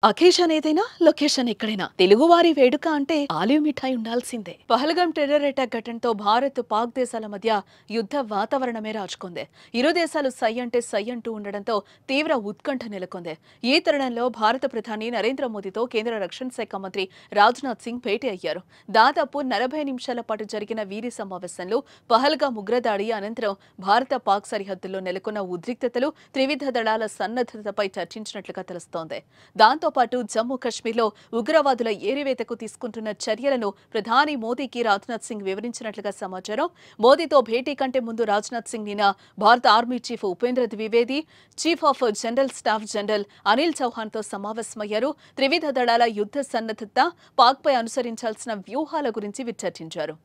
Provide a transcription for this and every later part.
Occasion ఏదైనా location ఎక్కడైనా తెలుగువారి వేడుక అంటే ఆలివ్ మిఠాయి ఉండాల్సిందే. పహల్గాం టెర్రర్ అటాక్ ఘటనతో భారత్ పాక్ దేశాల మధ్య యుద్ధ వాతావరణమే రాజుకుంది. ఇరు దేశాలు సై అంటే సై అంటూ ఉండడంతో తీవ్ర ఉత్కంఠ నెలకొంది. ఈ తరుణంలో భారత ప్రధాని నరేంద్ర మోదీతో కేంద్ర రక్షణ శాఖ మంత్రి రాజ్నాథ్ సింగ్ భేటీ అయ్యారు. దాదాపు 40 నిమిషాల పాటు జరిగిన వీరి సమావేశంలో పహల్గాం ఉగ్రదాడి అనంతరం భారత పాక్ సరిహద్దుల్లో నెలకొన్న ఉద్రిక్తతలు, త్రివిధ దళాల సన్నద్ధతపై చర్చించినట్లుగా తెలుస్తోంది. దాంతో పాటు జమ్మూ కశ్మీర్లో ఉగ్రవాదుల ఏరివేతకు తీసుకుంటున్న చర్యలను ప్రధాని మోదీకి రాజ్నాథ్ సింగ్ వివరించినట్లుగా సమాచారం. మోదీతో భేటీ కంటే ముందు రాజ్నాథ్ సింగ్ నిన్న భారత army chief Upendra Dwivedi, chief of general staff general Anil చౌహాన్తో సమావేశమయ్యారు. త్రివిధ దళాల యుద్ధ సన్నద్ధత, పాక్పై అనుసరించాల్సిన వ్యూహాల గురించి చర్చించారు.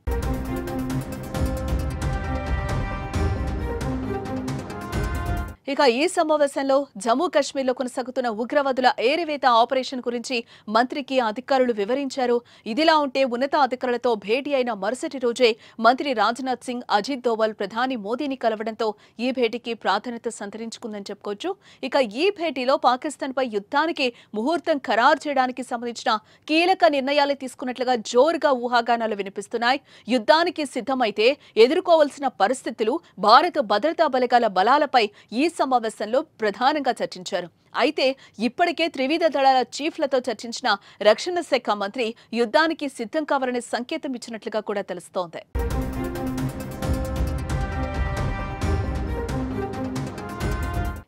ఇక ఈ సమావేశంలో జమ్మూ కశ్మీర్లో కొనసాగుతున్న ఉగ్రవాదుల ఏరివేత ఆపరేషన్ గురించి మంత్రికి అధికారులు వివరించారు. ఇదిలా ఉంటే ఉన్నతాధికారులతో భేటీ అయిన మరుసటి రోజే మంత్రి రాజ్నాథ్ సింగ్, అజిత్ దోవల్ ప్రధాని మోదీని కలవడంతో ఈ భేటీకి ప్రాధాన్యత సంతరించుకుందని చెప్పుకోవచ్చు. ఇక ఈ భేటీలో పాకిస్తాన్పై యుద్ధానికి ముహూర్తం ఖరారు చేయడానికి సంబంధించిన కీలక నిర్ణయాలు తీసుకున్నట్లుగా జోరుగా ఊహాగానాలు వినిపిస్తున్నాయి. యుద్ధానికి సిద్ధమైతే ఎదుర్కోవాల్సిన పరిస్థితులు, భారత భద్రతా బలగాల బలాలపై ఈ సమావేశంలో ప్రధానంగా చర్చించారు. అయితే ఇప్పటికే త్రివిధ దళాల చీఫ్లతో చర్చించిన రక్షణ శాఖ మంత్రి యుద్ధానికి సిద్ధం కావాలనే సంకేతం ఇచ్చినట్లుగా కూడా తెలుస్తోంది.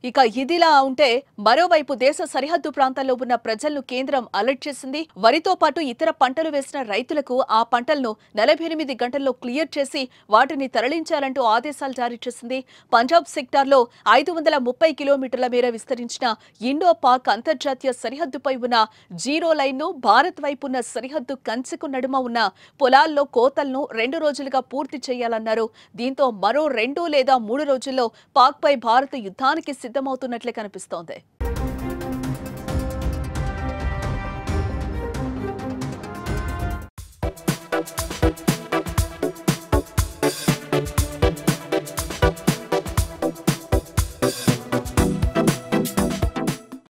ఇక ఇదిలా ఉంటే మరోవైపు దేశ సరిహద్దు ప్రాంతాల్లో ఉన్న ప్రజలను కేంద్రం అలర్ట్ చేసింది. వరితో పాటు ఇతర పంటలు వేసిన రైతులకు ఆ పంటలను 48 గంటల్లో క్లియర్ చేసి వాటిని తరలించాలంటూ ఆదేశాలు జారీ చేసింది. పంజాబ్ సెక్టార్లో 530 కిలోమీటర్ల మేర విస్తరించిన ఇండో పాక్ అంతర్జాతీయ సరిహద్దుపై ఉన్న జీరో లైన్ను, భారత్ వైపు ఉన్న సరిహద్దు కంచెకు నడుమ ఉన్న పొలాల్లో కోతలను 2 రోజులుగా పూర్తి చేయాలన్నారు. దీంతో మరో 2 లేదా 3 రోజుల్లో పాక్పై భారత్ యుద్ధానికి సిద్ధమవుతున్నట్లే కనిపిస్తోంది.